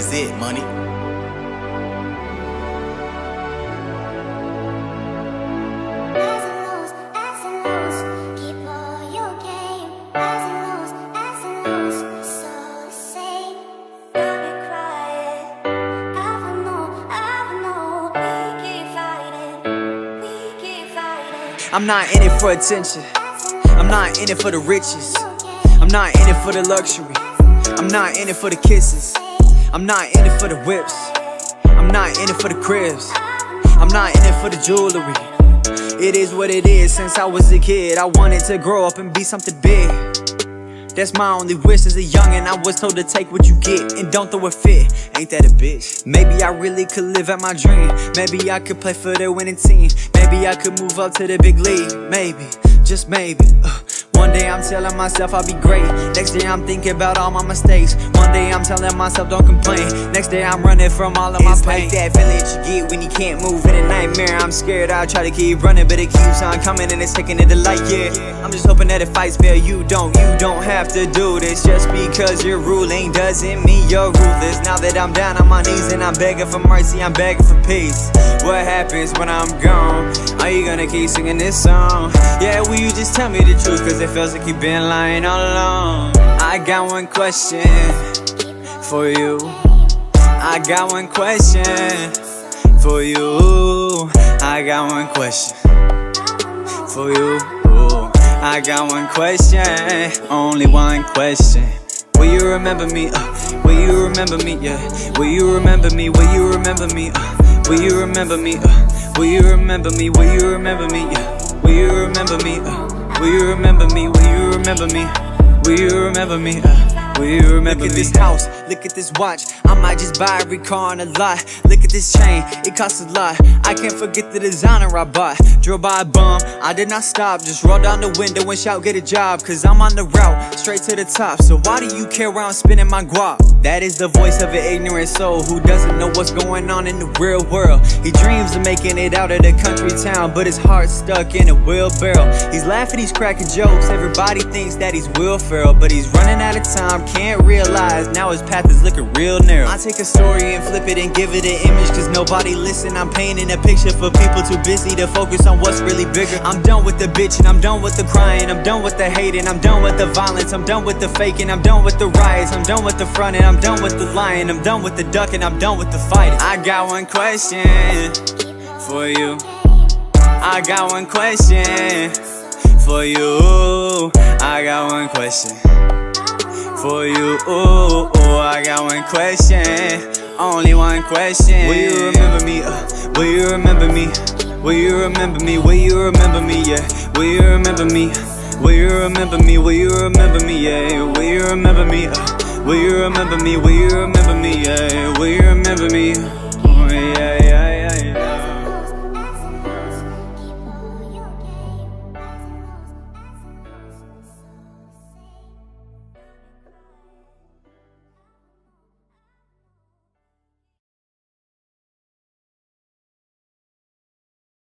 is it, money. I'm not in it for attention. I'm not in it for the riches. I'm not in it for the luxury. I'm not in it for the kisses. I'm not in it for the whips. I'm not in it for the cribs. I'm not in it for the jewelry. It is what it is. Since I was a kid, I wanted to grow up and be something big. That's my only wish as a youngin'. I was told to take what you get and don't throw a fit. Ain't that a bitch? Maybe I really could live out my dream. Maybe I could play for the winning team. Maybe I could move up to the big league. Maybe, just maybe. One day I'm telling myself I'll be great. Next day I'm thinking about all my mistakes. One day I'm telling myself don't complain. Next day I'm running from all of my pain. Like that feeling that you get when you can't move in a nightmare. I'm scared, I'll try to keep running, but it keeps on coming and it's taking it to light, yeah. I'm just hoping that it fights fair. You don't have to do this. Just because you're ruling doesn't mean you're ruthless. Now that I'm down on my knees and I'm begging for mercy, I'm begging for peace. What happens when I'm gone? Are you gonna keep singing this song? Yeah, will you just tell me the truth? Cause it feels like you've been lying all along. I got one question for you. I got one question for you. I got one question for you. I got one question, only one question. Will you remember me? Will you remember me? Yeah. Will you remember me? Will you remember me? Will you remember me? Will you remember me? Will you remember me? Yeah. Will you remember me? Will you remember me? Will you remember me? Will you remember me? Will you remember me? Look at this house, look at this watch. I might just buy every car on the lot. Look at this chain, it costs a lot. I can't forget the designer I bought. Drove by a bum, I did not stop. Just roll down the window and shout, get a job. Cause I'm on the route, straight to the top. So why do you care where I'm spending my guap? That is the voice of an ignorant soul who doesn't know what's going on in the real world. He dreams of making it out of the country town, but his heart's stuck in a wheelbarrow. He's laughing, he's cracking jokes. Everybody thinks that he's Will Ferrell, but he's running out of time, can't realize now his path is looking real narrow. I take a story and flip it and give it an image, cause nobody listen. I'm painting a picture for people too busy to focus on what's really bigger. I'm done with the bitching, I'm done with the crying, I'm done with the hating, I'm done with the violence, I'm done with the faking, I'm done with the riots, I'm done with the fronting, I'm done with the lying, I'm done with the ducking, I'm done with the fighting. I got one question for you. I got one question for you. I got one question for you. I got one question, only one question. Will you remember me? Will you remember me? Will you remember me? Will you remember me? Yeah. Will you remember me? Will you remember me? Will you remember me? Yeah. Will you remember me? Will you remember me? Will you remember me? Yeah. Will you remember me? Oh, yeah.